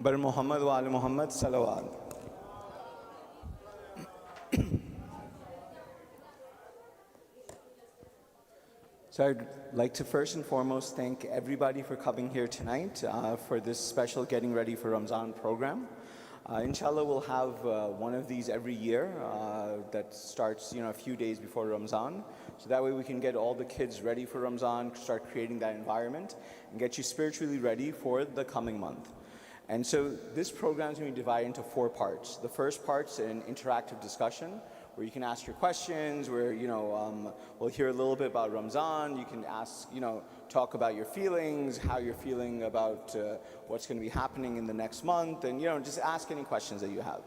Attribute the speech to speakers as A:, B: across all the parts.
A: बर Muhammad wa ali Muhammad salawat. So I'd like to first and foremost thank everybody for coming here tonight for this special Getting Ready for Ramzan program. Inshallah, we'll have one of these every year that starts a few days before Ramzan. So that way we can get all the kids ready for Ramzan, start creating that environment, and get you spiritually ready for the coming month. And so this program is going to be divided into 4 parts. The first part's an interactive discussion where you can ask your questions, where we'll hear a little bit about Ramzan. You can ask, talk about your feelings, how you're feeling about what's going to be happening in the next month, and just ask any questions that you have.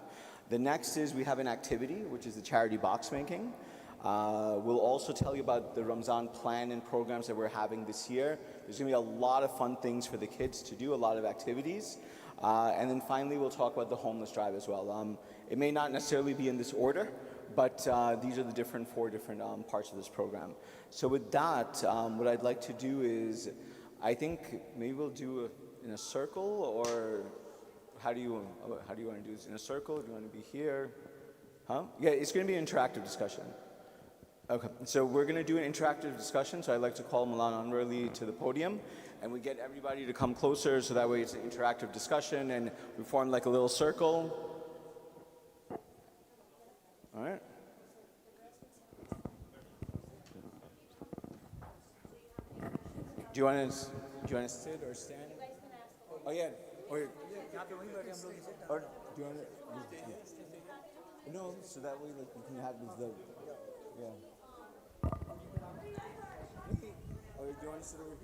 A: The next is we have an activity, which is the charity box making. We'll also tell you about the Ramzan plan and programs that we're having this year. There's going to be a lot of fun things for the kids to do, a lot of activities. And then finally, we'll talk about the homeless drive as well. It may not necessarily be in this order, but these are the 4 different parts of this program. So with that, what I'd like to do is, I think maybe we'll do in a circle, or how do you want to do this? In a circle? Do you want to be here? Huh? Yeah, it's going to be an interactive discussion. Okay, so we're going to do an interactive discussion, so I'd like to call Maulana Anwar Ali to the podium, and we get everybody to come closer, so that way it's an interactive discussion, and we form like a little circle. All right. Do you want to sit or stand? Oh yeah. Or do you want to? No, so that way like you can have these yeah. Or do you want to sit over here?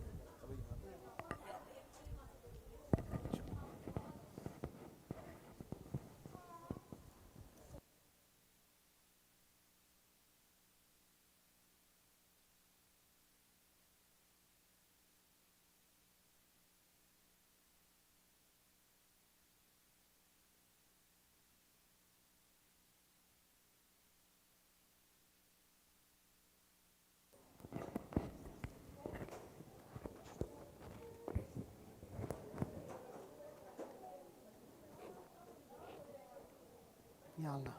B: Ya Allah.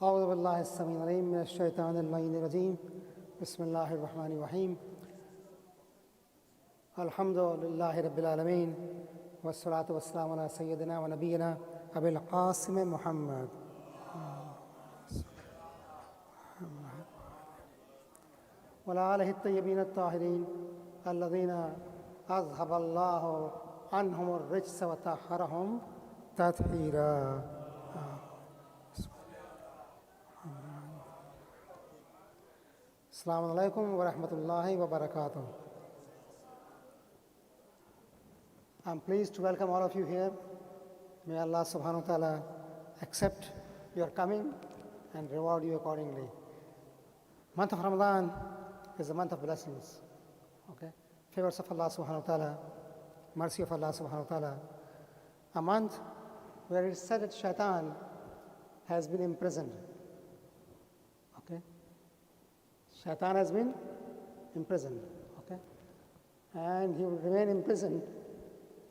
B: أعوذ بالله السميع العليم من الشيطان اللعين الرجيم بسم الله الرحمن الرحيم الحمد لله رب العالمين والصلاة والسلام على سيدنا ونبينا أبي القاسم محمد وعلى آله الطيبين الطاهرين الذين أذهب الله عنهم الرجس وطهرهم تطهيرا. Assalamu alaikum wa rahmatullahi wa barakatuh. I'm pleased to welcome all of you here. May Allah subhanahu wa ta'ala accept your coming and reward you accordingly. Month of Ramadan is a month of blessings. Okay? Favors of Allah subhanahu wa ta'ala, mercy of Allah subhanahu wa ta'ala. A month where it's said that shaitan has been imprisoned. Okay? Shaitan has been imprisoned, okay? And he will remain imprisoned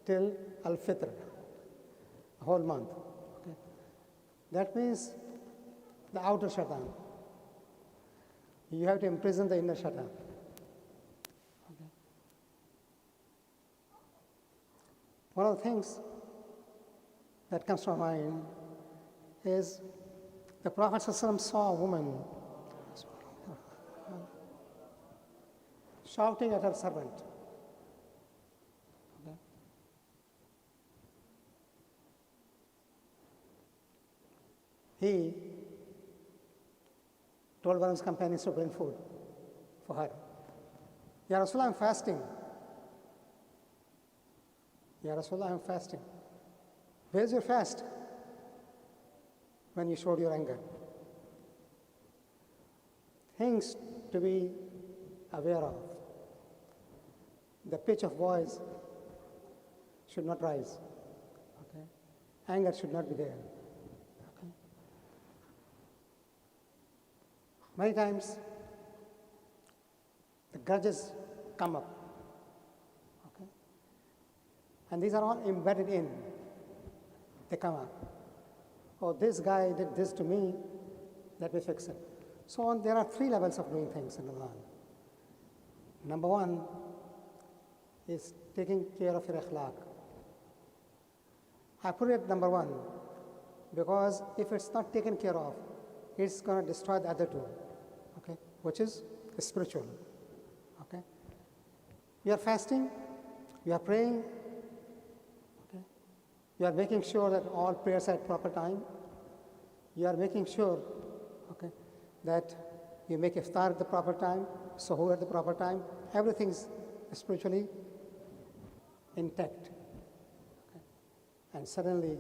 B: till Al-Fitr, a whole month, okay? That means the outer Shaitan. You have to imprison the inner Shaitan, okay? One of the things that comes to my mind is the Prophet ﷺ saw a woman shouting at her servant. Okay. He told one of his companions to bring food for her. Ya Rasulullah, I'm fasting. Ya Rasulullah, I'm fasting. Where's your fast? When you showed your anger. Things to be aware of. The pitch of voice should not rise. Okay? Anger should not be there. Okay? Many times, the grudges come up. Okay? And these are all embedded in they come up. Oh, this guy did this to me, let me fix it. So there are 3 levels of doing things in Ramadan. Number 1 is taking care of your akhlaq. I put it at number 1 because if it's not taken care of, it's going to destroy the other 2, okay, which is spiritual. Okay, you are fasting, you are praying, okay, you are making sure that all prayers are at proper time, you are making sure, okay, that you make iftar at the proper time, suhoor at the proper time, everything is spiritually intact. Okay. And suddenly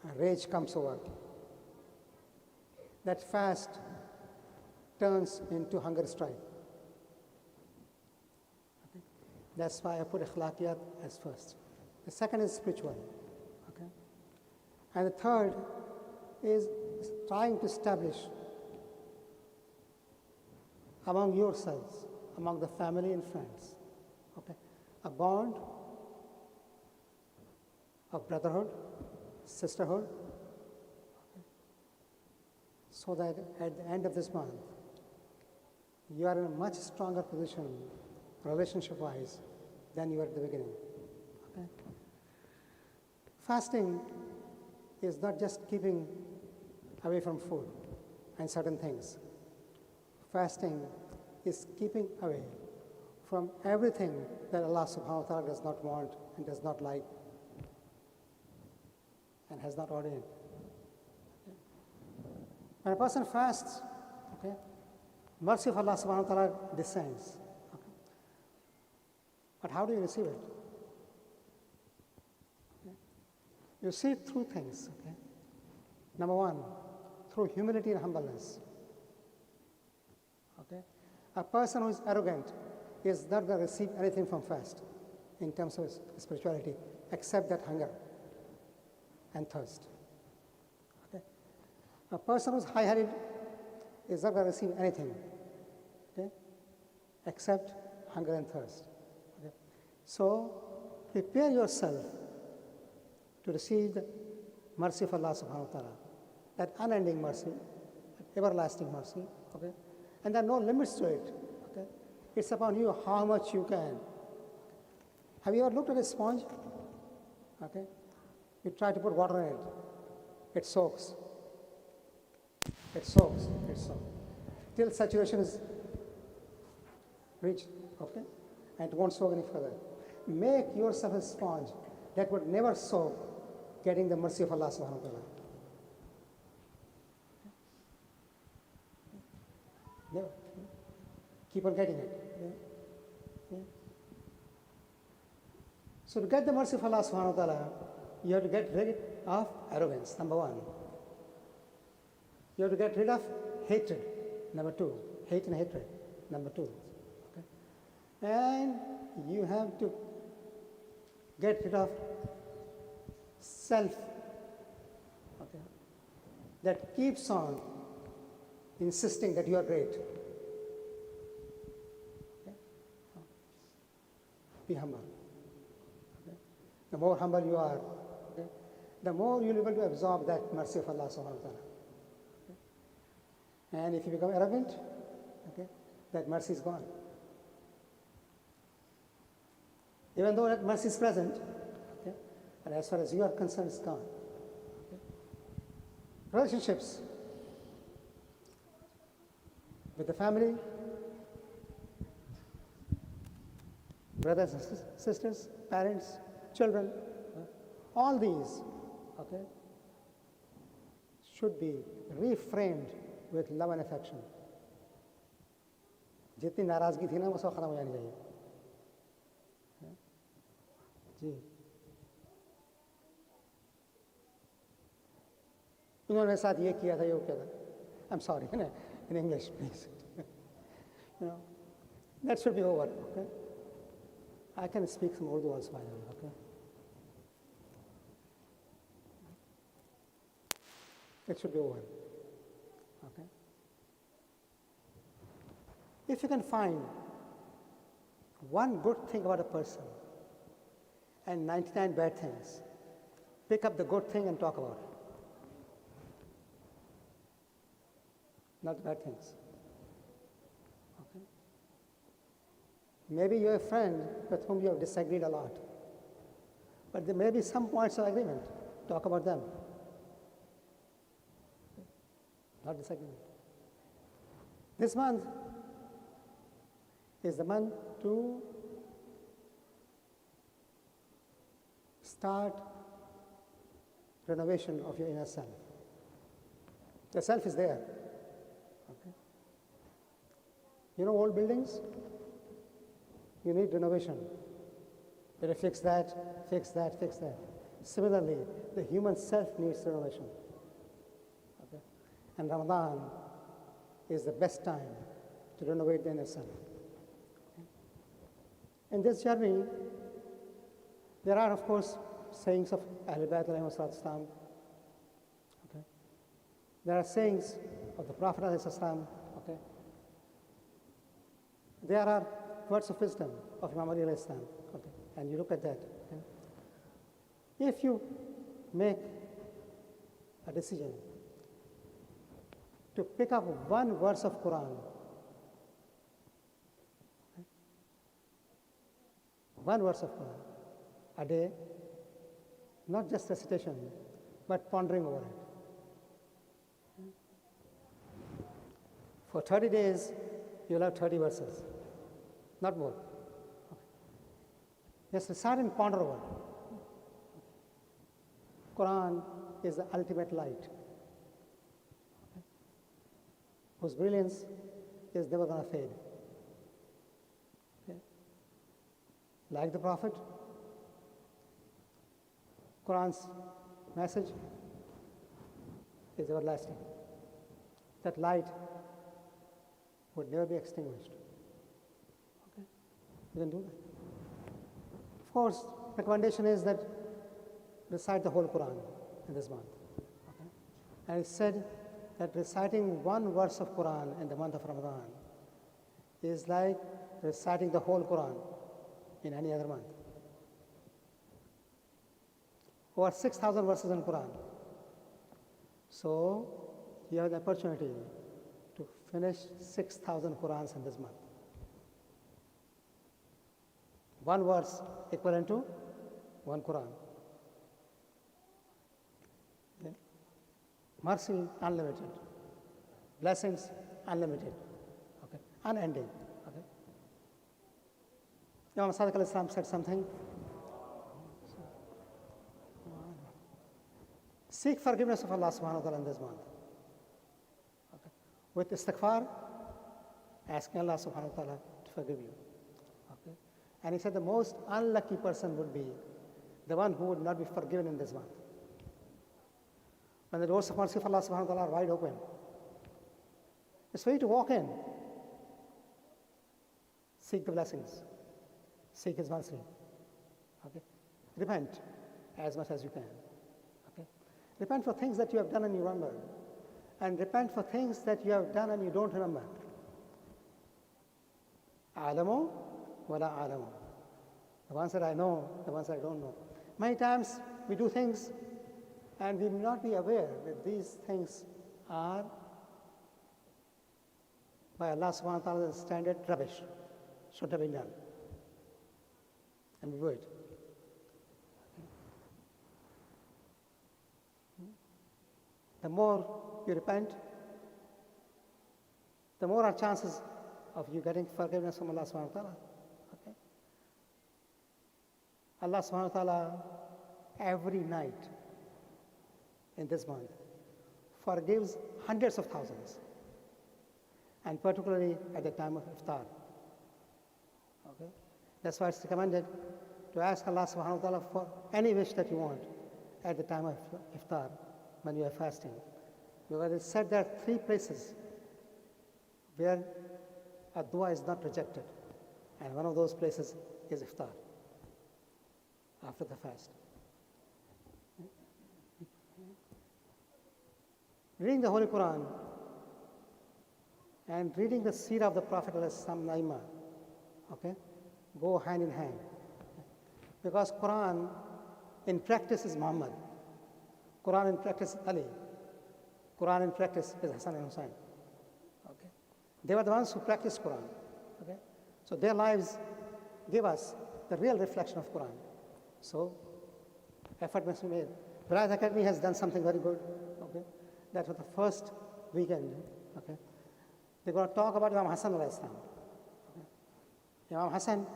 B: a rage comes over. That fast turns into hunger strike. Okay. That's why I put akhlaqiyat as first. The second is spiritual. Okay. And the third is trying to establish among yourselves, among the family and friends, okay, a bond of brotherhood, sisterhood, okay, so that at the end of this month, you are in a much stronger position relationship-wise than you were at the beginning. Okay? Fasting is not just keeping away from food and certain things. Fasting is keeping away from everything that Allah subhanahu wa ta'ala does not want and does not like and has not ordained. Okay. When a person fasts, okay, mercy of Allah subhanahu wa ta'ala descends. Okay. But how do you receive it? Okay. You see it through things. Okay. Number 1, through humility and humbleness. Okay. A person who is arrogant is not going to receive anything from fast in terms of spirituality except that hunger and thirst. Okay. A person who is high-headed is not going to receive anything, okay, except hunger and thirst. Okay. So prepare yourself to receive the mercy of Allah subhanahu wa ta'ala, that unending mercy, that everlasting mercy. Okay. And there are no limits to it. Okay. It's upon you how much you can. Have you ever looked at a sponge? Okay. You try to put water in it. It soaks. It soaks. It soaks. Till saturation is reached. Okay. And it won't soak any further. Make yourself a sponge that would never soak, getting the mercy of Allah subhanahu wa ta'ala. Never. Keep on getting it. Yeah. Yeah. So to get the mercy of Allah subhanahu wa ta'ala, you have to get rid of arrogance, number 1. You have to get rid of hatred, number 2. Hate and hatred, number 2. Okay? And you have to get rid of self, okay, that keeps on insisting that you are great. Okay? Be humble. Okay? The more humble you are, okay, the more you'll be able to absorb that mercy of Allah subhanahu wa ta'ala. Okay? And if you become arrogant, okay, that mercy is gone. Even though that mercy is present, okay, but as far as you are concerned, it's gone. Okay? Relationships with the family, brothers and sisters, parents, children, all these, okay, should be reframed with love and affection. जितनी नाराजगी थी ना वो सब खत्म हो जानी चाहिए. जी, उन्होंने मेरे साथ ये किया था, ये किया था. I'm sorry, in English, please. That should be over. Okay, I can speak some Urdu also, by the way. Okay, it should be over. Okay, if you can find one good thing about a person and 99 bad things, pick up the good thing and talk about it. Not the bad things. Okay? Maybe you have a friend with whom you have disagreed a lot. But there may be some points of agreement. Talk about them. Not disagreement. This month is the month to start renovation of your inner self. The self is there. Okay. You know old buildings? You need renovation. You have to fix that, fix that, fix that. Similarly, the human self needs renovation. Okay. And Ramadan is the best time to renovate the inner self. Okay. In this journey, there are, of course, sayings of Ahlul Bayt alayhi salam. Okay. There are sayings of the Prophet alayhi salam. Okay. There are words of wisdom of Imam Ali alayhi salam. Okay. And you look at that. Okay. If you make a decision to pick up one verse of Quran, okay, one verse of Quran a day, not just recitation, but pondering over it. For 30 days, you'll have 30 verses, not more. Okay. Just recite and ponder over it. Quran is the ultimate light, okay, whose brilliance is never going to fade. Okay. Like the Prophet, Quran's message is everlasting. That light would never be extinguished. Okay? You can do that. Of course, recommendation is that recite the whole Quran in this month. Okay? And it's said that reciting one verse of Quran in the month of Ramadan is like reciting the whole Quran in any other month. Over 6,000 verses in Quran. So you have the opportunity to finish 6,000 Qurans in this month. One verse equivalent to one Quran. Okay. Mercy unlimited. Blessings unlimited. Okay. Unending. Okay. Imam Sadiq alayhi salam said something. Seek forgiveness of Allah subhanahu wa ta'ala in this month. Okay. With istighfar, asking Allah subhanahu wa ta'ala to forgive you. Okay. And he said the most unlucky person would be the one who would not be forgiven in this month. When the doors of mercy of Allah subhanahu wa ta'ala are wide open, it's for you to walk in. Seek the blessings. Seek His mercy. Okay. Repent as much as you can. Repent for things that you have done and you remember. And repent for things that you have done and you don't remember. A'lamu wa la a'lamu. The ones that I know, the ones I don't know. Many times we do things and we may not be aware that these things are by Allah subhanahu wa ta'ala's standard rubbish. Should have been done. And we do it. The more you repent, the more are chances of you getting forgiveness from Allah subhanahu wa ta'ala. Okay? Allah subhanahu wa ta'ala every night in this month forgives hundreds of thousands, and particularly at the time of iftar. Okay? That's why it's recommended to ask Allah subhanahu wa ta'ala for any wish that you want at the time of iftar, when you are fasting. Because it said there are 3 places where a dua is not rejected. And one of those places is iftar, after the fast. Reading the Holy Quran and reading the seerah of the Prophet Naima, okay, go hand in hand. Because Quran in practice is Muhammad Quran in practice, Ali. Quran in practice is Hassan and Hussein. Okay? They were the ones who practiced Quran. Okay? So their lives give us the real reflection of Quran. So effort must be made. Vilayat Academy has done something very good. Okay? That was the first weekend. Okay? They're going to talk about Imam Hassan alayhi salam. Okay? Imam Hassan,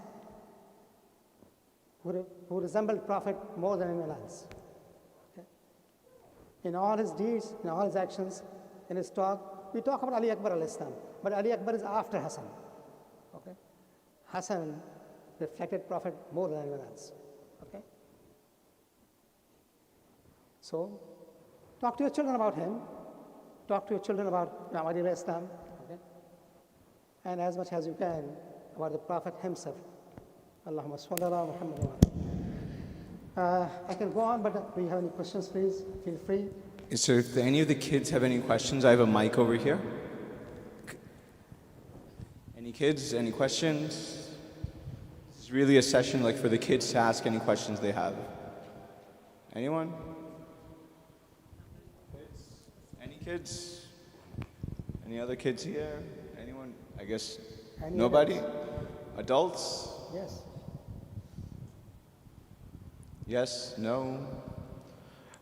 B: who resembled Prophet more than anyone else. Okay? In all his deeds, in all his actions, in his talk, we talk about Ali Akbar alayhi salam, but Ali Akbar is after Hassan. Okay? Hassan reflected Prophet more than anyone else. Okay? So, talk to your children about him. Talk to your children about Imam Ali alayhi salam. Okay? And as much as you can about the Prophet himself. Allahumma salli ala Muhammad wa ala. I can go on, but do you have any questions, please? Feel free.
A: So if any of the kids have any questions, I have a mic over here. Any kids, any questions? This is really a session like for the kids to ask any questions they have. Anyone? Kids? Any kids? Any other kids here? Anyone? I guess nobody? Adults?
B: Yes.
A: Yes? No?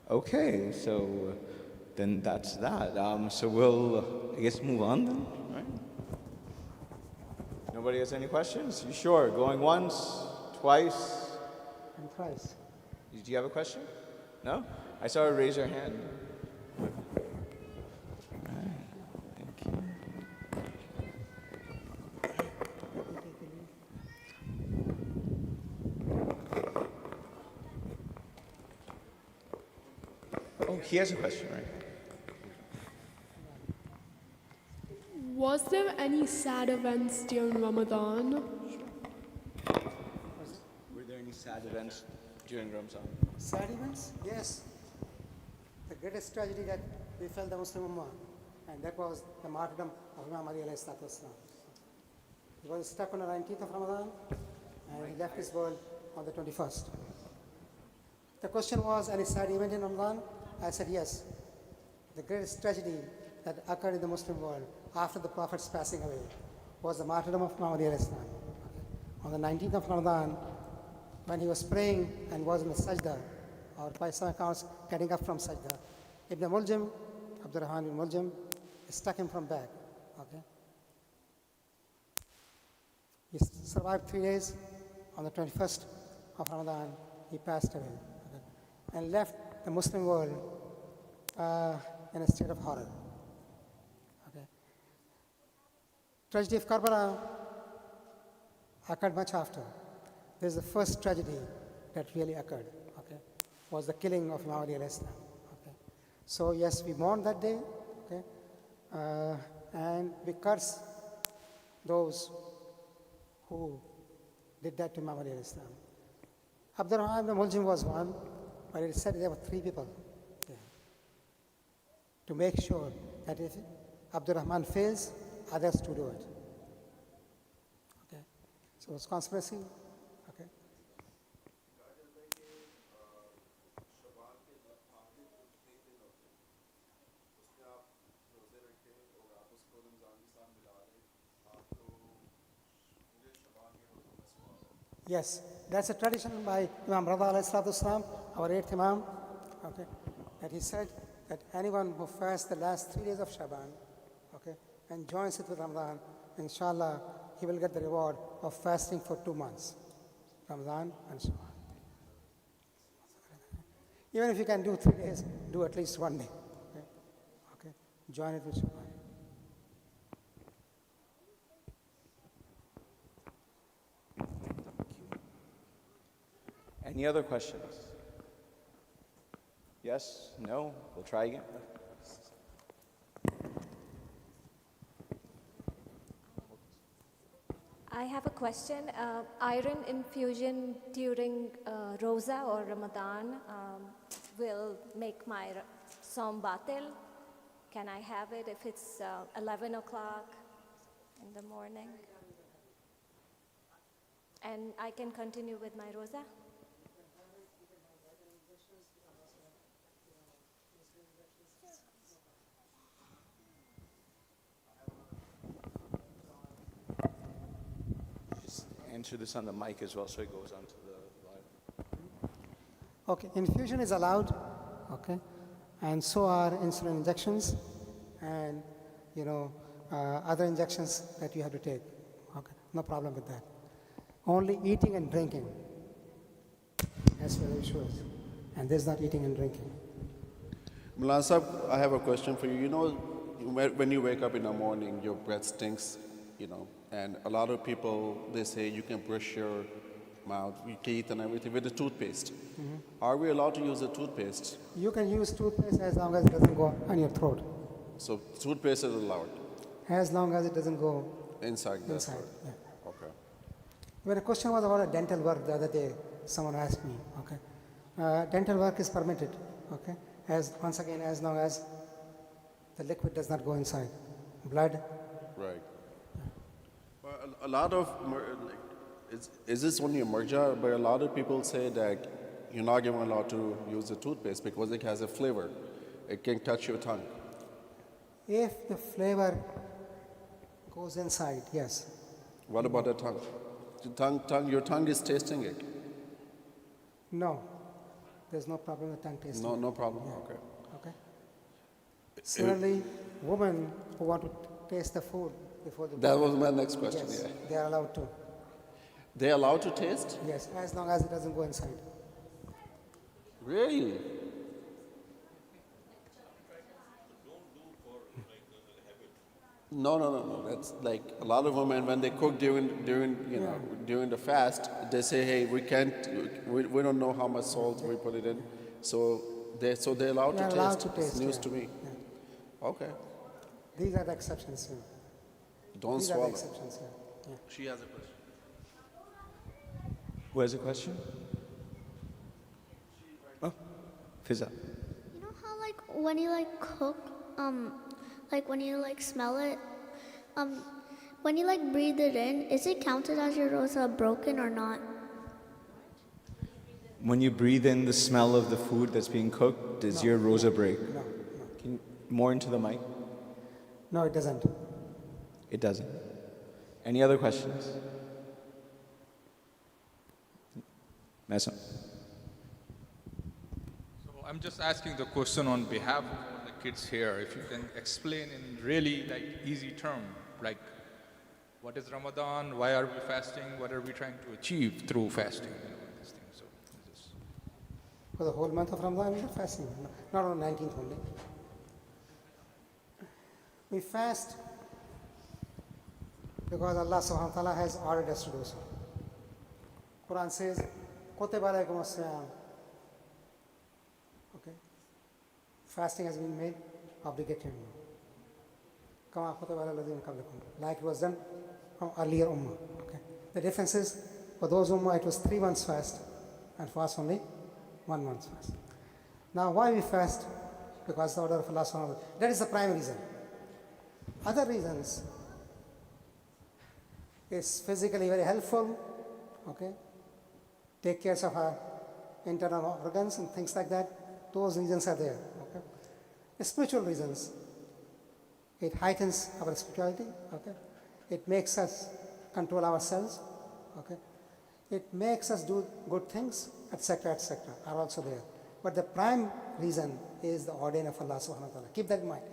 A: Okay, so then that's that. So we'll, I guess, move on then, right? Nobody has any questions? You sure? Going once, twice?
B: And thrice.
A: Do you have a question? No? I saw her raise her hand. Thank you. Oh, he has a question, right?
C: Was there any sad events during Ramadan?
A: Were there any sad events during Ramzan?
B: Sad events? Yes. The greatest tragedy that befell the Muslim Ummah, and that was the martyrdom of Imam Ali alayhi salatu wasalam. He was struck on the 19th of Ramadan, and he left this world on the 21st. The question was, any sad event in Ramadan? I said yes. The greatest tragedy that occurred in the Muslim world after the Prophet's passing away was the martyrdom of Imam Ali alayhi salam. On the 19th of Ramadan, when he was praying and was in the sajda, or by some accounts getting up from sajda, Ibn Muljim, Abdurrahman ibn Muljim, struck him from back. Okay? He survived 3 days. On the 21st of Ramadan, he passed away. Okay? And left the Muslim world in a state of horror. Okay? Tragedy of Karbala occurred much after. This is the first tragedy that really occurred. Okay? Was the killing of Imam Ali alayhi salam. Okay? So yes, we mourn that day. Okay? And we curse those who did that to Imam Ali alayhi salam. Abdurrahman ibn Muljim was one, but it said there were 3 people there. To make sure that if Abdurrahman fails, others to do it. Okay? So it was conspiracy. Okay? Yes, that's a tradition by Imam Rada alayhi salatu wasalam, our 8th Imam, okay, that he said that anyone who fasts the last 3 days of Shaban, okay, and joins it with Ramadan, inshallah, he will get the reward of fasting for 2 months, Ramadan and Shaban. Even if you can do 3 days, do at least 1 day, okay, join it with Shaban.
A: Any other questions? Yes? No? We'll try again.
D: I have a question. Iron infusion during Rosa or Ramadan will make my Som batil. Can I have it if it's 11 o'clock in the morning? And I can continue with my Rosa?
A: answer this on the mic as well so it goes on to the live.
B: Okay, infusion is allowed, okay, and so are insulin injections and, other injections that you have to take. Okay, no problem with that. Only eating and drinking. That's where the issue is. And there's not eating and drinking.
E: Mullah Sahib, I have a question for you. You know, when you wake up in the morning, your breath stinks, and a lot of people, they say you can brush your mouth, your teeth and everything with the toothpaste. Are we allowed to use the toothpaste?
B: You can use toothpaste as long as it doesn't go on your throat.
E: So toothpaste is allowed
B: As long as it doesn't go
E: inside. That's
B: inside.
E: right.
B: Yeah.
E: Okay.
B: When a question was about a dental work the other day, someone asked me, okay. Dental work is permitted, okay, once again, as long as the liquid does not go inside. Blood.
E: Right. Well, a lot of, is this only a marja? But a lot of people say that you're not even allowed to use the toothpaste because it has a flavor. It can touch your tongue.
B: If the flavor goes inside, yes.
E: What about the tongue? Your tongue is tasting it.
B: No, there's no problem with tongue tasting.
E: No problem.
B: Yeah.
E: Okay.
B: Okay. Similarly, women who want to taste the food before the
E: That was my next question.
B: yes,
E: Yeah.
B: they are allowed to.
E: They're allowed to taste?
B: Yes, as long as it doesn't go inside.
E: Really? No. That's like a lot of women when they cook during the fast, they say, hey, we don't know how much salt we put it in, so they're allowed
B: They are
E: to
B: allowed
E: taste.
B: to taste,
E: It's news
B: yeah.
E: to me.
B: Yeah.
E: Okay.
B: These are the exceptions. Yeah.
E: Don't
B: These are
E: swallow.
B: the exceptions. Yeah. Yeah.
E: She has a question.
A: Who has a question? Oh, Fiza.
F: You know how when you cook, when you smell it, when you breathe it in, is it counted as your rosa broken or not?
A: When you breathe in the smell of the food that's being cooked, does your rosa break?
B: No.
A: Can you, more into the mic?
B: No, it doesn't.
A: It doesn't. Any other questions? Mesa.
G: So I'm just asking the question on behalf of all the kids here. If you can explain in really easy term, what is Ramadan? Why are we fasting? What are we trying to achieve through fasting? These things. So just
B: For the whole month of Ramadan, we are fasting, not on 19th only. We fast because Allah subhanahu wa ta'ala has ordered us to do so. Quran says, Kutiba alaykum as-siyam. Okay. Fasting has been made obligatory. Kama kutiba ala alladhina qablakum. Like it was done from earlier ummah. Okay. The difference is, for those ummah, it was 3 months fast, and for us only 1 month fast. Now, why we fast? Because the order of Allah subhanahu wa ta'ala. That is the prime reason. Other reasons is physically very helpful, okay? Take care of our internal organs and things like that. Those reasons are there, okay? The spiritual reasons, it heightens our spirituality, okay? It makes us control ourselves, okay? It makes us do good things, etc., are also there. But the prime reason is the ordain of Allah subhanahu wa ta'ala. Keep that in mind.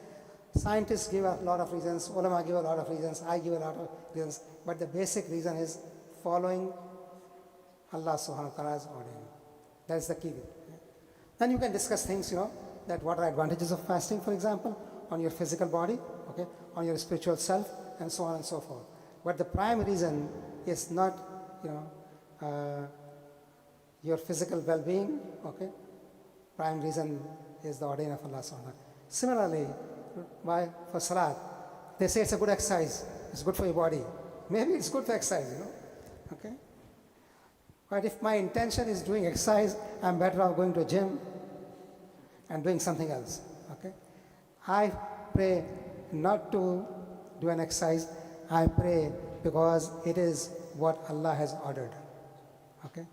B: Scientists give a lot of reasons, ulama give a lot of reasons, I give a lot of reasons, but the basic reason is following Allah subhanahu wa ta'ala's ordain. That's the key. Then you can discuss things, that what are advantages of fasting, for example, on your physical body, okay, on your spiritual self, and so on and so forth. But the prime reason is not, your physical well-being, okay. Prime reason is the ordain of Allah subhanahu wa ta'ala. Similarly, for salat, they say it's a good exercise, it's good for your body. Maybe it's good for exercise, okay. But if my intention is doing exercise, I'm better off going to a gym and doing something else, okay. I pray not to do an exercise, I pray because it is what Allah has ordered, okay.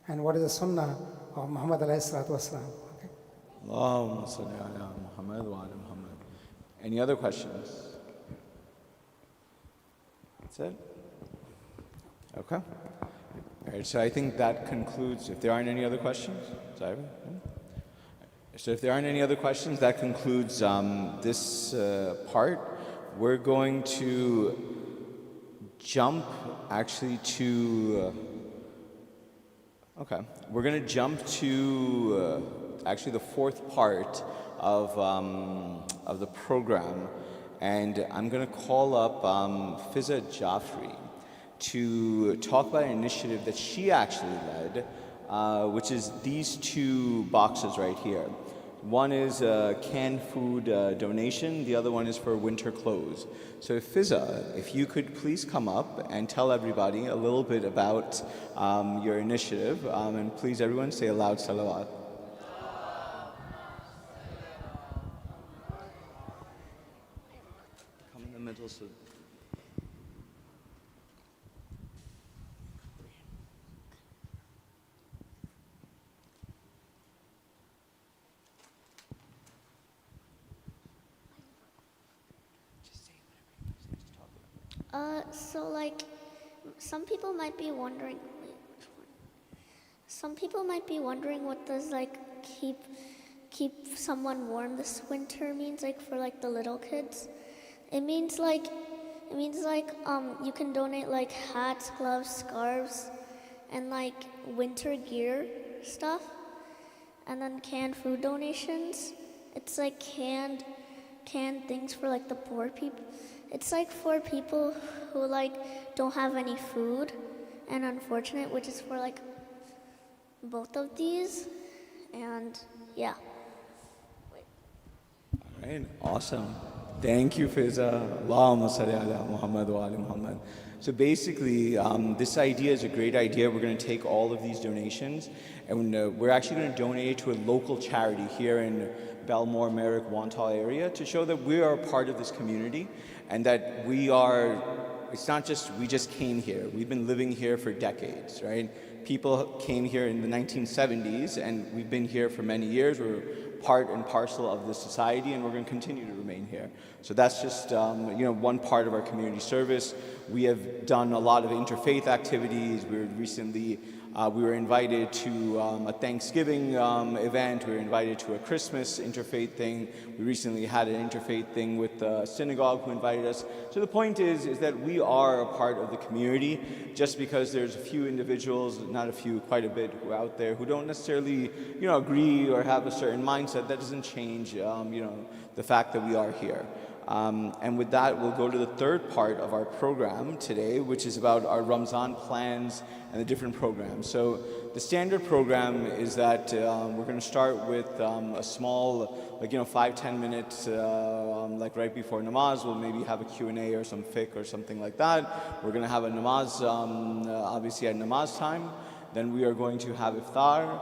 B: And what is the sunnah of Muhammad alayhi salatu wasalam, okay.
A: Allahumma salli ala Muhammad wa ala Muhammad. Any other questions? That's it? Okay. All right, so I think that concludes, if there aren't any other questions? Sorry. So if there aren't any other questions, that concludes this part. We're going to jump actually to, okay, we're going to jump to actually the fourth part of the program, and I'm going to call up Fiza Jaffrey to talk about an initiative that she actually led, which is these two boxes right here. One is canned food donation, the other one is for winter clothes. So Fiza, if you could please come up and tell everybody a little bit about your initiative, and please everyone say a loud salawat. Come in the middle so
F: So like, some people might be wondering. Some people might be wondering what does like keep someone warm this winter means, like for like the little kids. It means like you can donate like hats, gloves, scarves, and like winter gear stuff, and then canned food donations. It's like canned things for like the poor people. It's like for people who like don't have any food and unfortunate, which is for like both of these. And yeah.
A: All right, awesome. Thank you, Fiza. Allahumma salli ala Muhammad wa ali Muhammad. So basically, this idea is a great idea. We're going to take all of these donations, and we're actually going to donate it to a local charity here in Belmore, Merrick, Wantagh area to show that we are a part of this community and that we are, it's not just we just came here. We've been living here for decades, right? People came here in the 1970s and we've been here for many years. We're part and parcel of the society and we're going to continue to remain here. So that's just one part of our community service. We have done a lot of interfaith activities. We were invited to a Thanksgiving event. We were invited to a Christmas interfaith thing. We recently had an interfaith thing with the synagogue who invited us. So the point is that we are a part of the community. Just because there's a few individuals, not a few, quite a bit, who are out there who don't necessarily, agree or have a certain mindset, that doesn't change, the fact that we are here. And with that, we'll go to the third part of our program today, which is about our Ramzan plans and the different programs. So the standard program is that we're going to start with a small, 5-10 minutes, right before namaz. We'll maybe have a Q&A or some fiqh or something like that. We're going to have a namaz, obviously at namaz time. Then we are going to have iftar.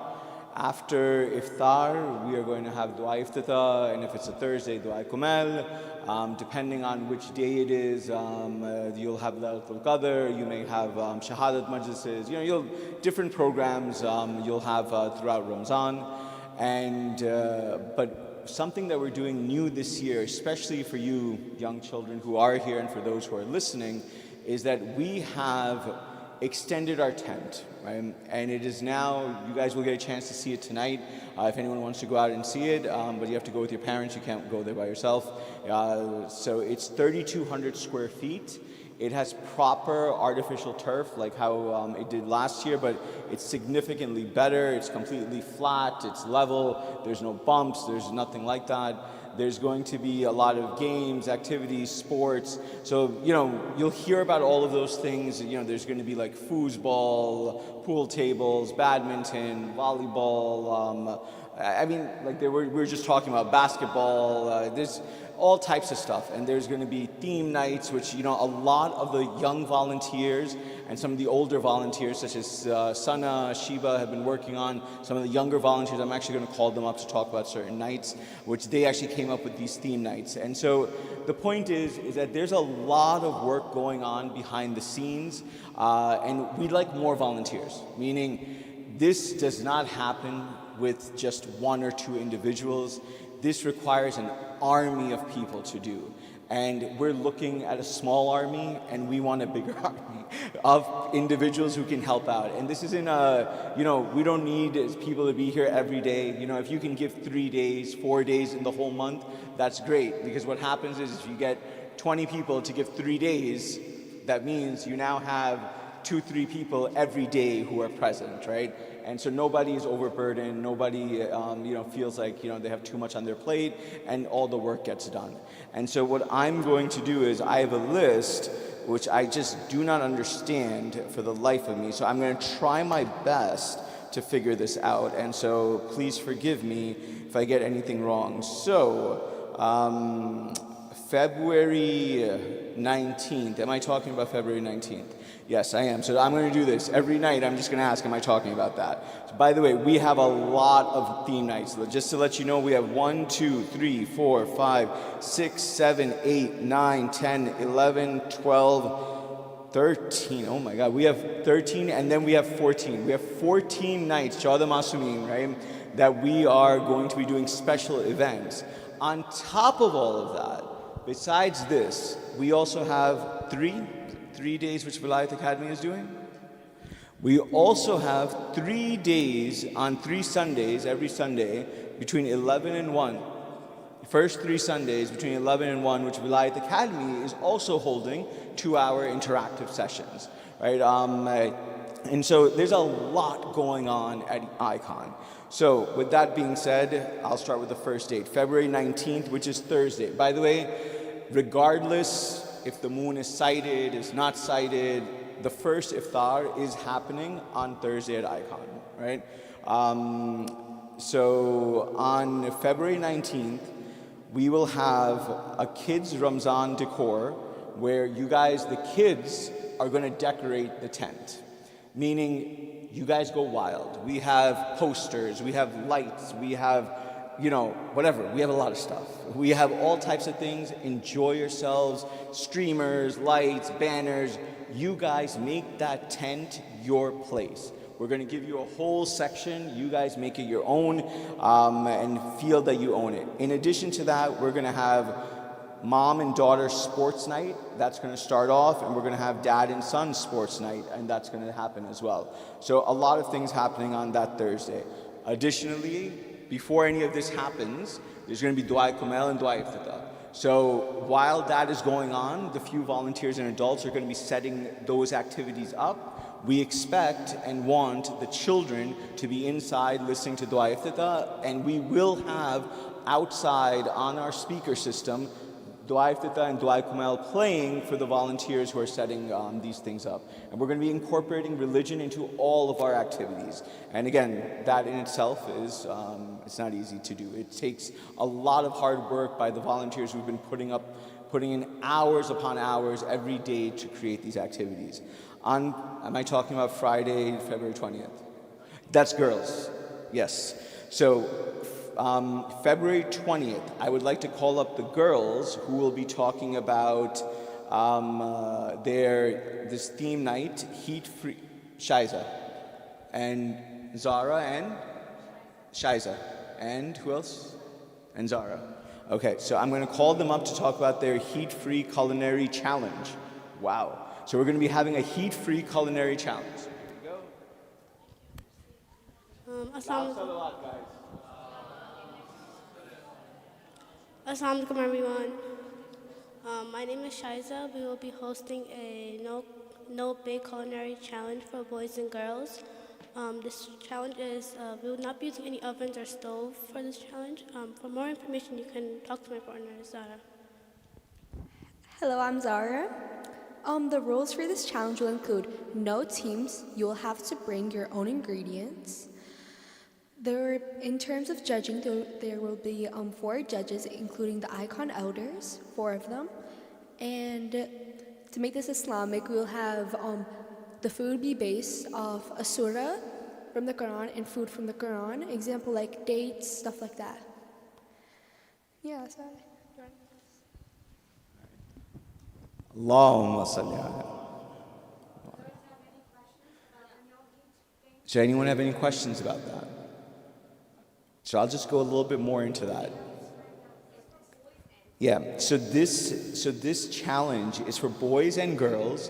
A: After iftar, we are going to have dua iftitah, and if it's a Thursday, dua kumal. Depending on which day it is, you'll have Laylatul Qadr, you may have shahadat majlises, different programs you'll have throughout Ramzan. But something that we're doing new this year, especially for you young children who are here and for those who are listening, is that we have extended our tent, right? And it is now, you guys will get a chance to see it tonight if anyone wants to go out and see it, but you have to go with your parents, you can't go there by yourself. So it's 3,200 square feet. It has proper artificial turf like how it did last year, but it's significantly better. It's completely flat, it's level, there's no bumps, there's nothing like that. There's going to be a lot of games, activities, sports. So, you'll hear about all of those things. There's going to be like foosball, pool tables, badminton, volleyball. We were just talking about basketball. There's all types of stuff. And there's going to be theme nights, which, a lot of the young volunteers and some of the older volunteers, such as Sana, Shiba, have been working on. Some of the younger volunteers, I'm actually going to call them up to talk about certain nights, which they actually came up with these theme nights. And so the point is that there's a lot of work going on behind the scenes, and we'd like more volunteers, meaning this does not happen with just one or two individuals. This requires an army of people to do. And we're looking at a small army, and we want a bigger army of individuals who can help out. And this isn't we don't need people to be here every day. You know, if you can give 3 days, 4 days in the whole month, that's great. Because what happens is if you get 20 people to give 3 days, that means you now have 2-3 people every day who are present, right? And so nobody is overburdened, nobody feels like they have too much on their plate, and all the work gets done. And so what I'm going to do is I have a list which I just do not understand for the life of me. So I'm going to try my best to figure this out. And so please forgive me if I get anything wrong. So February 19th, am I talking about February 19th? Yes, I am. So I'm going to do this. Every night I'm just going to ask, am I talking about that? So by the way, we have a lot of theme nights. Just to let you know, we have 1, 2, 3, 4, 5, 6, 7, 8, 9, 10, 11, 12, 13. Oh my God, we have 13 and then we have 14. We have 14 nights, Chauda Masumin, right? That we are going to be doing special events. On top of all of that, besides this, we also have three days which Vilayat Academy is doing. We also have 3 days on 3 Sundays, every Sunday, between 11 and 1. The first 3 Sundays between 11 and 1, which Vilayat Academy is also holding 2-hour interactive sessions, right? And so there's a lot going on at Icon. So with that being said, I'll start with the first date, February 19th, which is Thursday. By the way, regardless if the moon is sighted, is not sighted, the first iftar is happening on Thursday at Icon, right? So on February 19th, we will have a kids' Ramzan decor where you guys, the kids, are going to decorate the tent. Meaning, you guys go wild. We have posters, we have lights, we have whatever. We have a lot of stuff. We have all types of things. Enjoy yourselves. Streamers, lights, banners. You guys make that tent your place. We're going to give you a whole section. You guys make it your own and feel that you own it. In addition to that, we're going to have mom and daughter sports night. That's going to start off, and we're going to have dad and son sports night, and that's going to happen as well. So a lot of things happening on that Thursday. Additionally, before any of this happens, there's going to be Dua Kumel and Dua Iftitah. So while that is going on, the few volunteers and adults are going to be setting those activities up. We expect and want the children to be inside listening to Dua Iftitah, and we will have outside on our speaker system Dua Iftitah and Dua Kumel playing for the volunteers who are setting these things up. And we're going to be incorporating religion into all of our activities. And again, that in itself is, it's not easy to do. It takes a lot of hard work by the volunteers who've been putting in hours upon hours every day to create these activities. Am I talking about Friday, February 20th? That's girls, yes. So February 20th, I would like to call up the girls who will be talking about this theme night, Heat Free, Shiza, and Zara and Shiza, and who else? And Zara. Okay, so I'm going to call them up to talk about their heat-free culinary challenge. Wow. So we're going to be having a heat-free culinary challenge. Here we go. Salawat, guys.
H: Assalamu alaikum everyone. My name is Shiza. We will be hosting a no big culinary challenge for boys and girls. This challenge is, we will not be using any ovens or stove for this challenge. For more information, you can talk to my partner, Zara.
I: Hello, I'm Zara. The rules for this challenge will include no teams. You will have to bring your own ingredients. In terms of judging, there will be 4 judges, including the Icon elders, 4 of them. And to make this Islamic, we'll have the food be based off a surah from the Quran and food from the Quran. Example like dates, stuff like that. Yeah, sorry.
A: Allahumma salli ala. Does anyone have any questions about that? So I'll just go a little bit more into that. Yeah, so this challenge is for boys and girls.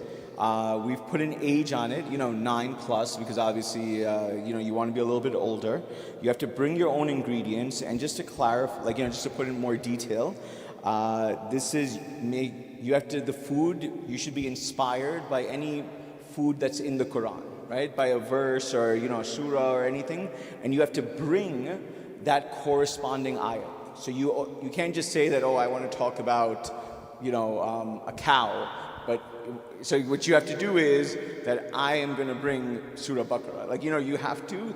A: We've put an age on it, 9+, because obviously, you want to be a little bit older. You have to bring your own ingredients, and just to clarify, just to put in more detail, the food, you should be inspired by any food that's in the Quran, right? By a verse or, a surah or anything, and you have to bring that corresponding ayah. So you can't just say that, I want to talk about, a cow, but so what you have to do is that I am going to bring Surah Baqarah. You have to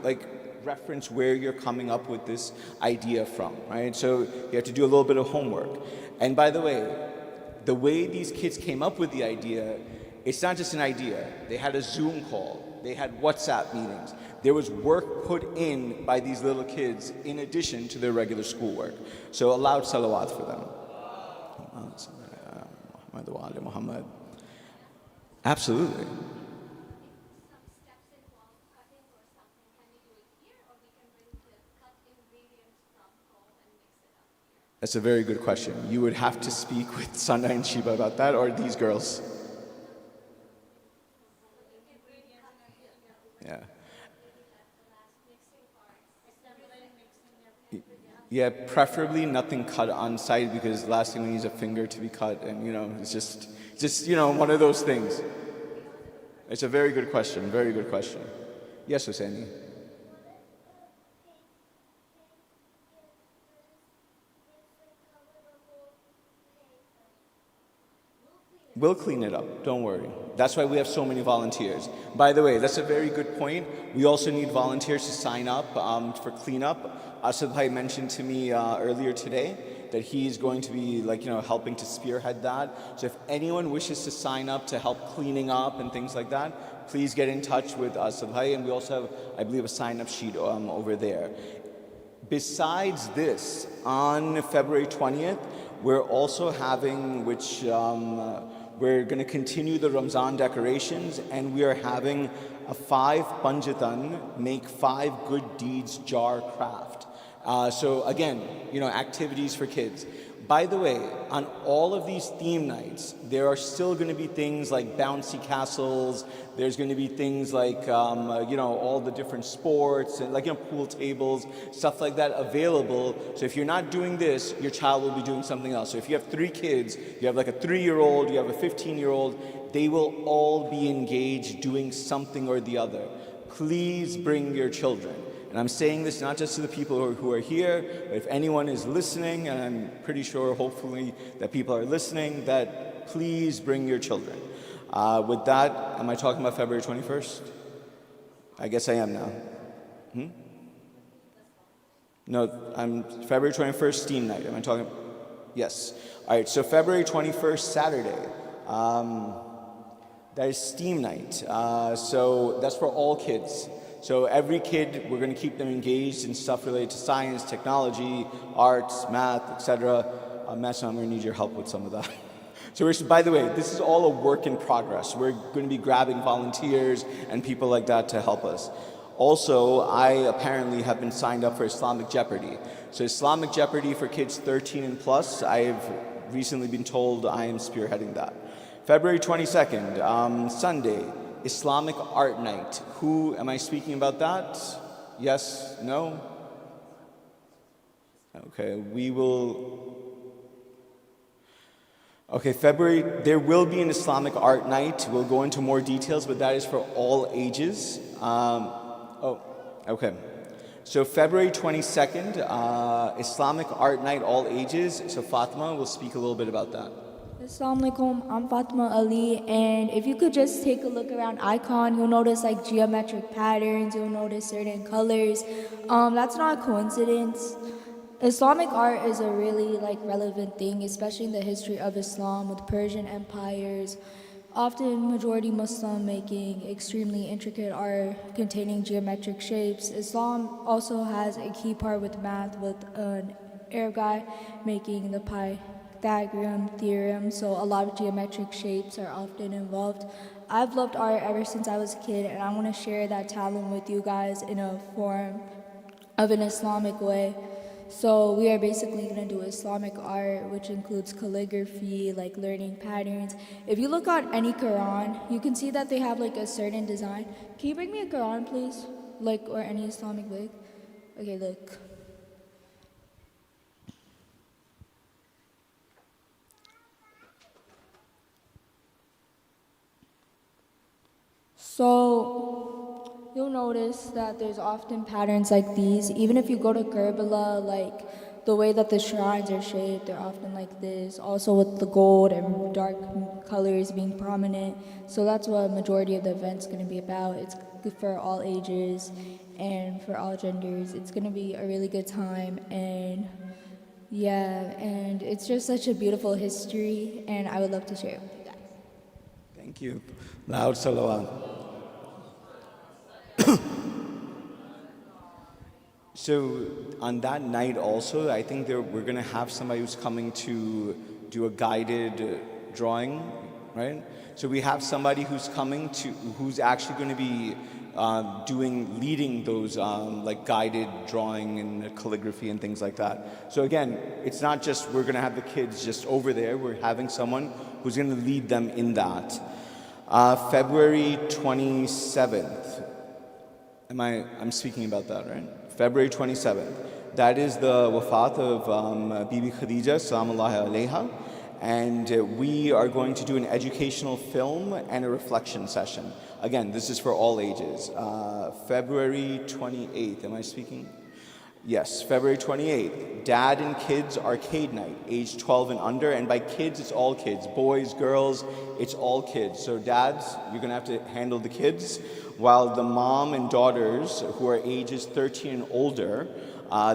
A: reference where you're coming up with this idea from, right? So you have to do a little bit of homework. And by the way these kids came up with the idea, it's not just an idea. They had a Zoom call. They had WhatsApp meetings. There was work put in by these little kids in addition to their regular schoolwork. So a loud salawat for them. Muhammad. Absolutely. That's a very good question. You would have to speak with Sana and Shiba about that, or these girls. Yeah. Yeah, preferably nothing cut on site, because the last thing we need is a finger to be cut, and it's just one of those things. It's a very good question, very good question. Yes, Husseini. We'll clean it up, don't worry. That's why we have so many volunteers. By the way, that's a very good point. We also need volunteers to sign up for cleanup. Asad Bhai mentioned to me earlier today that he's going to be helping to spearhead that. So if anyone wishes to sign up to help cleaning up and things like that, please get in touch with Asad Bhai, and we also have, I believe, a sign-up sheet over there. Besides this, on February 20th, we're also having, we're going to continue the Ramzan decorations, and we are having a 5 Panjatan make 5 good deeds jar craft. So again, activities for kids. By the way, on all of these theme nights, there are still going to be things like bouncy castles. There's going to be things like, all the different sports and pool tables, stuff like that available. So if you're not doing this, your child will be doing something else. So if you have 3 kids, you have a 3-year-old, you have a 15-year-old, they will all be engaged doing something or the other. Please bring your children. And I'm saying this not just to the people who are here, but if anyone is listening, and I'm pretty sure, hopefully, that people are listening, that please bring your children. With that, am I talking about February 21st? I guess I am now. No, I'm February 21st, Steam Night. Am I talking? Yes. All right, so February 21st, Saturday. That is Steam Night. So that's for all kids. So every kid, we're going to keep them engaged in stuff related to science, technology, arts, math, etc. Matt, I'm going to need your help with some of that. So by the way, this is all a work in progress. We're going to be grabbing volunteers and people like that to help us. Also, I apparently have been signed up for Islamic Jeopardy. So Islamic Jeopardy for kids 13 and plus, I've recently been told I am spearheading that. February 22nd, Sunday, Islamic Art Night. Who am I speaking about that? Yes? No? Okay, we will... Okay, February, there will be an Islamic Art Night. We'll go into more details, but that is for all ages. Okay. So February 22nd, Islamic Art Night, all ages. So Fatima will speak a little bit about that.
J: Assalamu alaikum, I'm Fatima Ali, and if you could just take a look around Icon, you'll notice geometric patterns, you'll notice certain colors. That's not a coincidence. Islamic art is a really relevant thing, especially in the history of Islam with Persian empires, often majority Muslim, making extremely intricate art containing geometric shapes. Islam also has a key part with math, with an Arab guy making the Pythagorean theorem, so a lot of geometric shapes are often involved. I've loved art ever since I was a kid, and I want to share that talent with you guys in a form of an Islamic way. So we are basically going to do Islamic art, which includes calligraphy, like learning patterns. If you look on any Quran, you can see that they have like a certain design. Can you bring me a Quran, please? Like, or any Islamic book? Okay, look. So you'll notice that there's often patterns like these. Even if you go to Kerbala, like the way that the shrines are shaped, they're often like this. Also with the gold and dark colors being prominent. So that's what a majority of the event's going to be about. It's good for all ages and for all genders. It's going to be a really good time, and yeah, and it's just such a beautiful history, and I would love to share it with you guys.
A: Thank you. Loud salawat. So on that night also, I think we're going to have somebody who's coming to do a guided drawing, right? So we have somebody who's coming to, who's actually going to be leading those like guided drawing and calligraphy and things like that. So again, it's not just we're going to have the kids just over there. We're having someone who's going to lead them in that. February 27th. I'm speaking about that, right? February 27th. That is the wafat of Bibi Khadija, salamullahi alayha. And we are going to do an educational film and a reflection session. Again, this is for all ages. February 28th, am I speaking? Yes, February 28th. Dad and Kids Arcade Night, age 12 and under. And by kids, it's all kids. Boys, girls, it's all kids. So dads, you're going to have to handle the kids, while the mom and daughters who are ages 13 and older,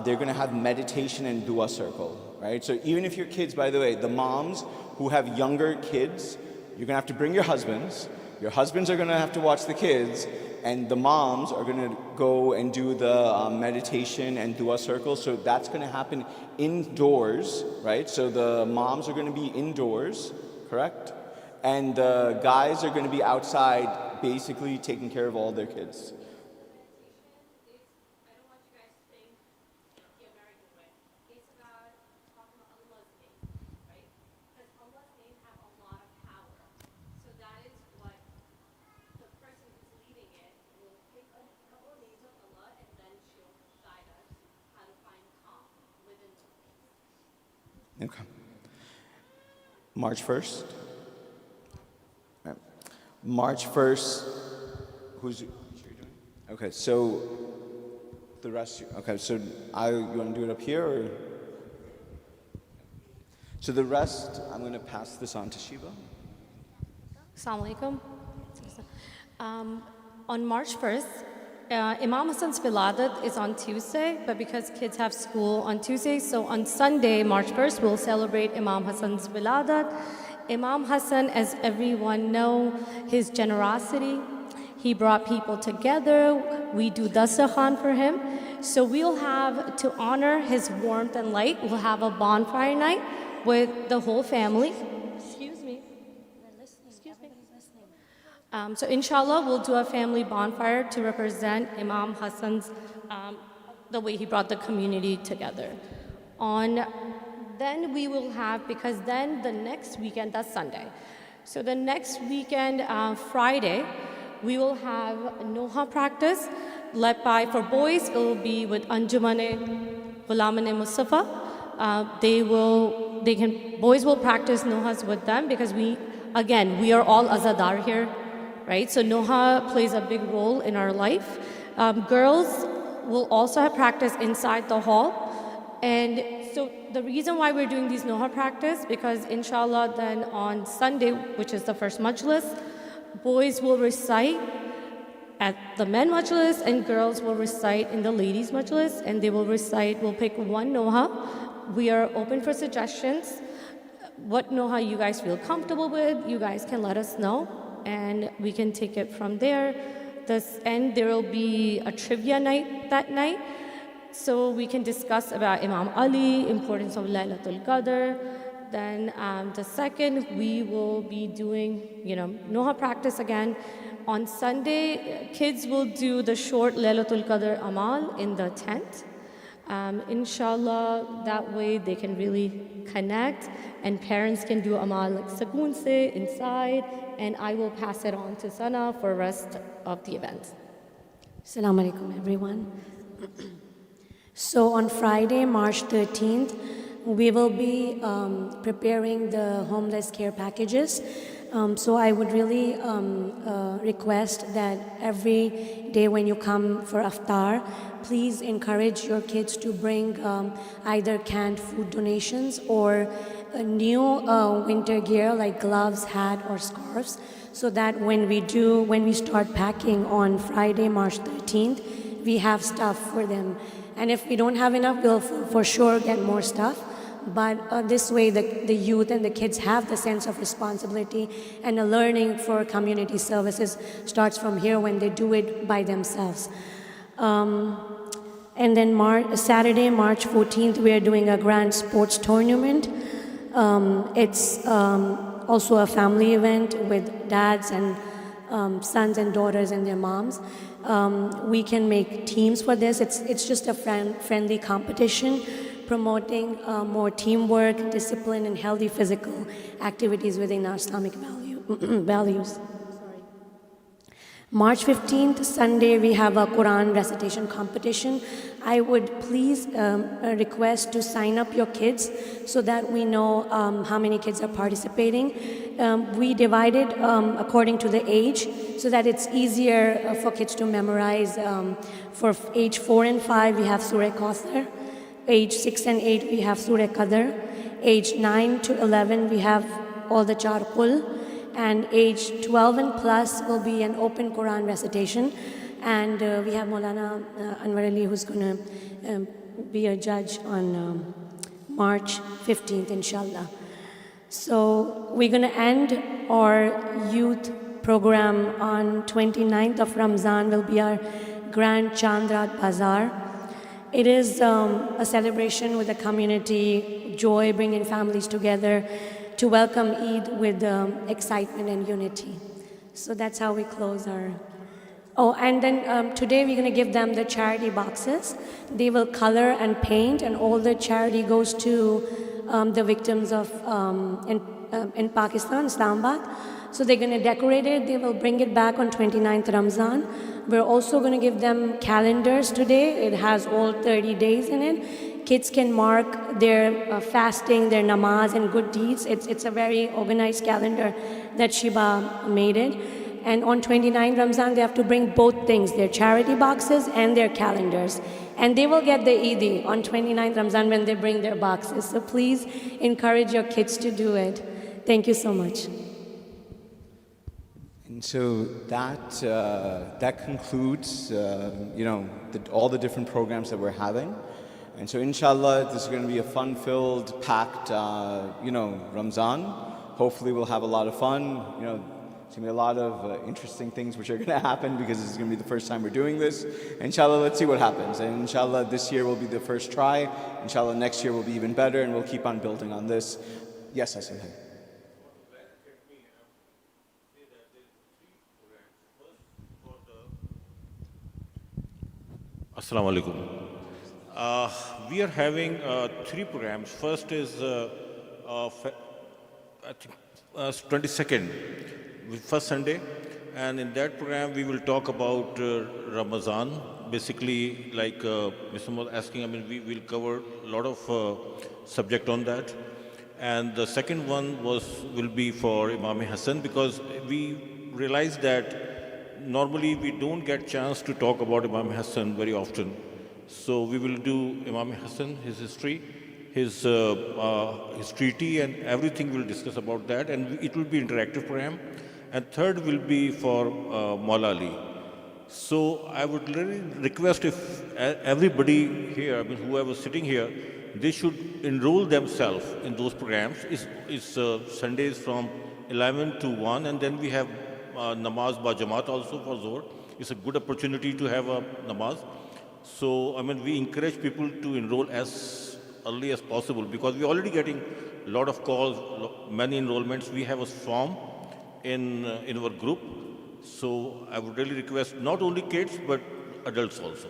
A: they're going to have meditation and dua circle, right? So even if your kids, by the way, the moms who have younger kids, you're going to have to bring your husbands. Your husbands are going to have to watch the kids, and the moms are going to go and do the meditation and dua circle. So that's going to happen indoors, right? So the moms are going to be indoors, correct? And the guys are going to be outside, basically taking care of all their kids. Okay. March 1st? Right. March 1st, who's you doing? Okay, so the rest, okay, so you want to do it up here, or? So the rest, I'm going to pass this on to Shiva.
K: Assalamu alaikum. On March 1st, Imam Hassan's Wiladat is on Tuesday, but because kids have school on Tuesday, so on Sunday, March 1st, we'll celebrate Imam Hassan's Wiladat. Imam Hassan, as everyone know, his generosity, he brought people together. We do dastakhan for him. So we'll have, to honor his warmth and light, we'll have a bonfire night with the whole family. Excuse me. So inshallah, we'll do a family bonfire to represent Imam Hassan's, the way he brought the community together. Then we will have, because then the next weekend, that's Sunday. So the next weekend, Friday, we will have Noha practice led by, for boys, it will be with Anjumane Ghulamane Mustafa. Boys will practice Nohas with them because we are all Azadar here. Right? So Noha plays a big role in our life. Girls will also have practice inside the hall. And so the reason why we're doing these Noha practice, because inshallah then on Sunday, which is the first majlis, boys will recite at the men majlis and girls will recite in the ladies majlis, and they will recite, we'll pick one Noha. We are open for suggestions. What Noha you guys feel comfortable with, you guys can let us know, and we can take it from there. There will be a trivia night that night, so we can discuss about Imam Ali, importance of Laylatul Qadr. Then the second, we will be doing, Noha practice again. On Sunday, kids will do the short Laylatul Qadr Amal in the tent. Inshallah, that way they can really connect and parents can do amal like sakoon se inside, and I will pass it on to Sana for rest of the event.
L: Assalamu alaikum, everyone. So on Friday, March 13th, we will be preparing the homeless care packages. So I would really request that every day when you come for iftar, please encourage your kids to bring either canned food donations or a new winter gear like gloves, hat, or scarves, so that when we start packing on Friday, March 13th, we have stuff for them. And if we don't have enough, we'll for sure get more stuff. But this way, the youth and the kids have the sense of responsibility, and the learning for community services starts from here when they do it by themselves. And then Saturday, March 14th, we are doing a grand sports tournament. It's also a family event with dads and sons and daughters and their moms. We can make teams for this. It's just a friendly competition, promoting more teamwork, discipline, and healthy physical activities within our Islamic values. March 15th, Sunday, we have a Quran recitation competition. I would please request to sign up your kids so that we know how many kids are participating. We divided according to the age so that it's easier for kids to memorize. For age 4 and 5, we have Surah Kauthar. Age 6 and 8, we have Surah Qadr. Age 9 to 11, we have all the Char Qul. And age 12 and plus will be an open Quran recitation. And we have Maulana Anwar Ali, who's going to be a judge on March 15th, inshallah. So we're going to end our youth program on 29th of Ramzan, will be our Grand Chandrat Bazaar. It is a celebration with the community, joy, bringing families together to welcome Eid with excitement and unity. So that's how we close our... Oh, and then today we're going to give them the charity boxes. They will color and paint, and all the charity goes to the victims of in Pakistan, Islamabad. So they're going to decorate it. They will bring it back on 29th Ramzan. We're also going to give them calendars today. It has all 30 days in it. Kids can mark their fasting, their namaz, and good deeds. It's a very organized calendar that Shiba made it. And on 29 Ramzan, they have to bring both things, their charity boxes and their calendars. And they will get the Eid on 29 Ramzan when they bring their boxes. So please encourage your kids to do it. Thank you so much.
A: And so that concludes, all the different programs that we're having. And so inshallah, this is going to be a fun-filled, packed, Ramzan. Hopefully we'll have a lot of fun. It's going to be a lot of interesting things which are going to happen because this is going to be the first time we're doing this. Inshallah, let's see what happens. And inshallah, this year will be the first try. Inshallah, next year will be even better, and we'll keep on building on this. Yes, I said.
M: Assalamu alaikum. We are having 3 programs. First is, I think, 22nd, first Sunday. And in that program, we will talk about Ramadan. Basically, like Mr. was asking, we will cover a lot of subject on that. And the second one will be for Imam Hassan, because we realized that normally we don't get chance to talk about Imam Hassan very often. So we will do Imam Hassan, his history, his treaty, and everything we'll discuss about that. And it will be interactive program. And third will be for Maula Ali. So I would really request if everybody here, whoever is sitting here, they should enroll themselves in those programs. It's Sundays from 11 to 1, and then we have namaz ba jamaat also for Zohr. It's a good opportunity to have a namaz. So, we encourage people to enroll as early as possible, because we're already getting a lot of calls, many enrollments. We have a form in our group. So I would really request not only kids, but adults also.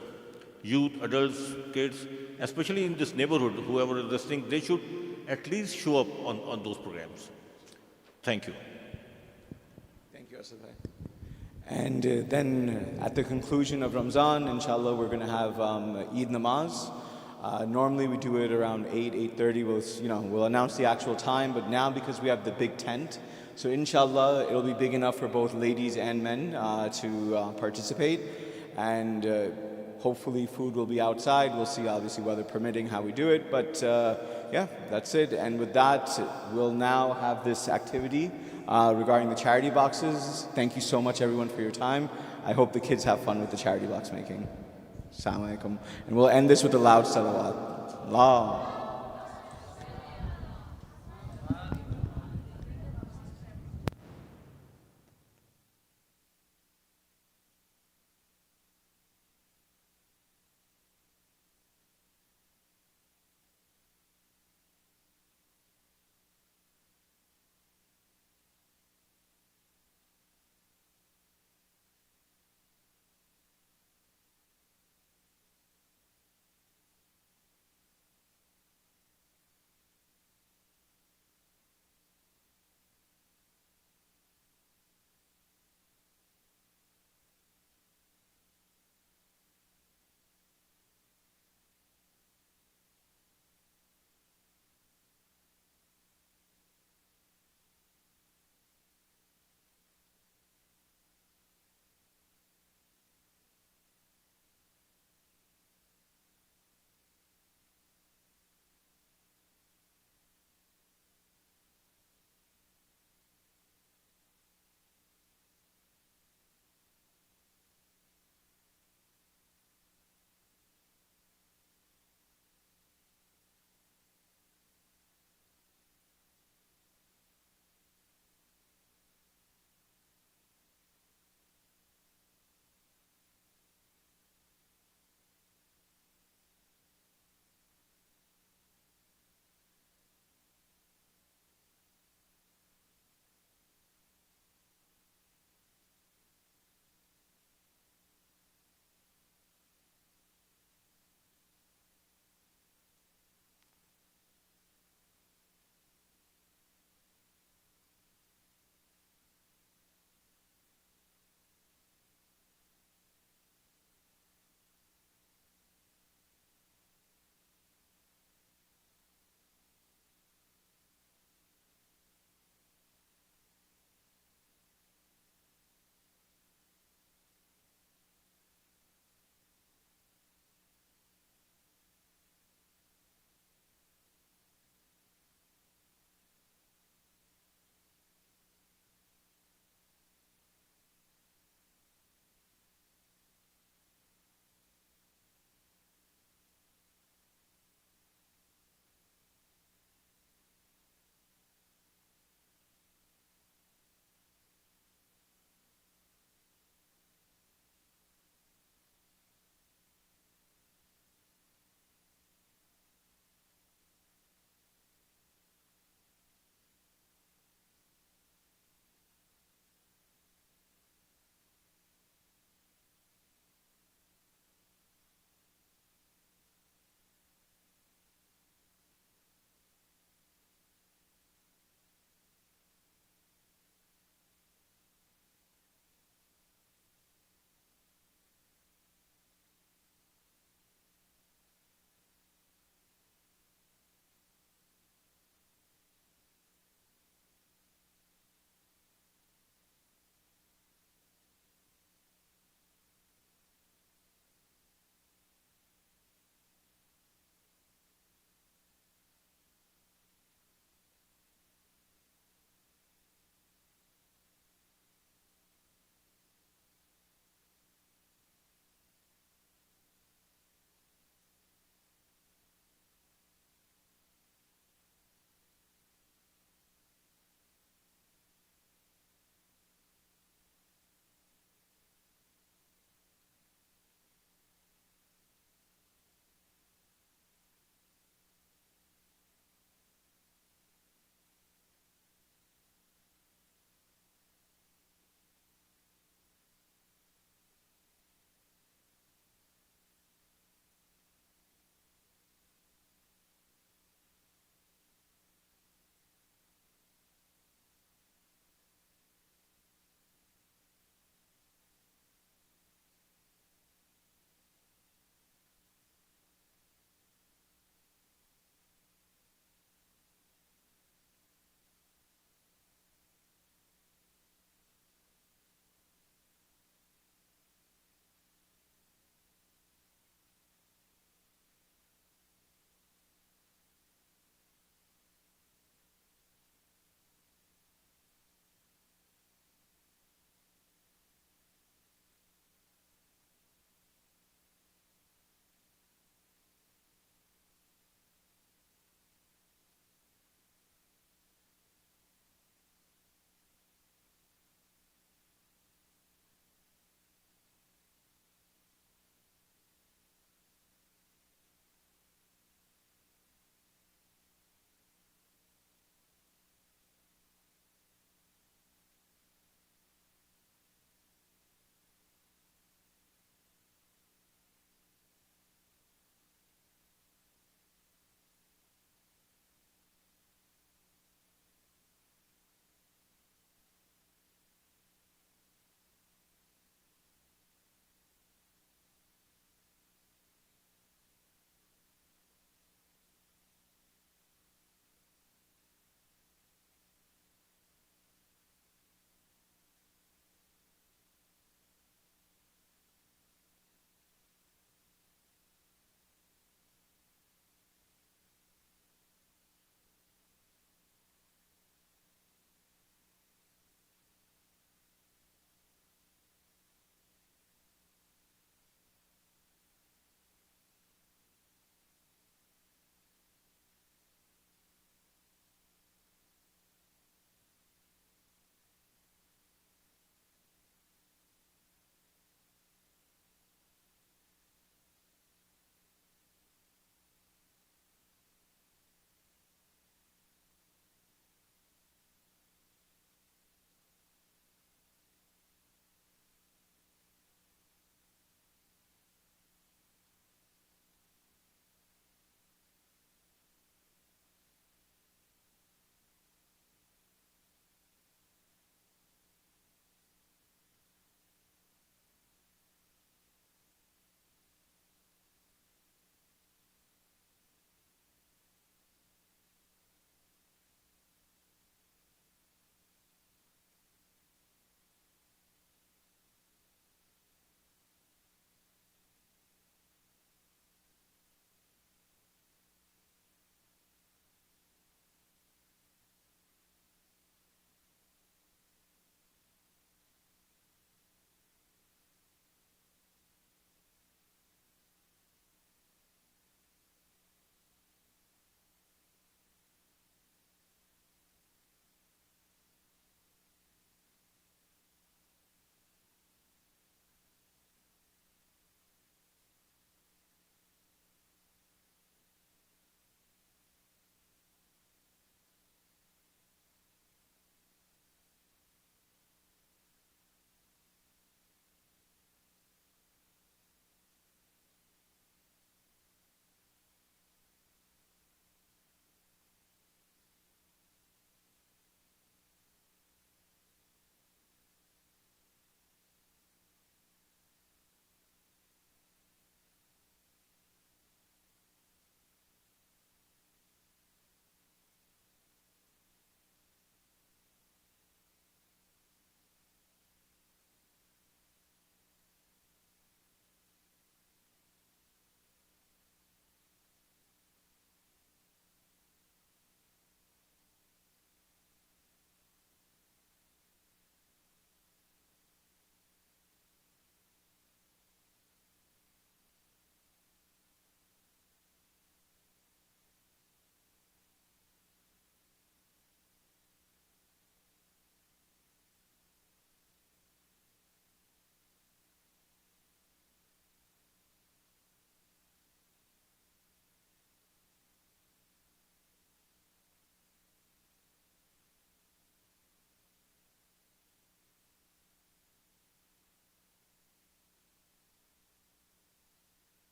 M: youth, adults, kids, especially in this neighborhood, whoever is listening, they should at least show up on those programs. Thank you.
A: Thank you, Asad bhai. And then at the conclusion of Ramzan, inshallah, we're going to have Eid namaz. Normally we do it around 8:30. We'll announce the actual time, but now because we have the big tent, so inshallah it'll be big enough for both ladies and men to participate. And hopefully food will be outside. We'll see, obviously, weather permitting, how we do it. But yeah, that's it. And with that, we'll now have this activity regarding the charity boxes. Thank you so much, everyone, for your time. I hope the kids have fun with the charity box making. Assalamu alaikum. And we'll end this with a loud salawat. Allah.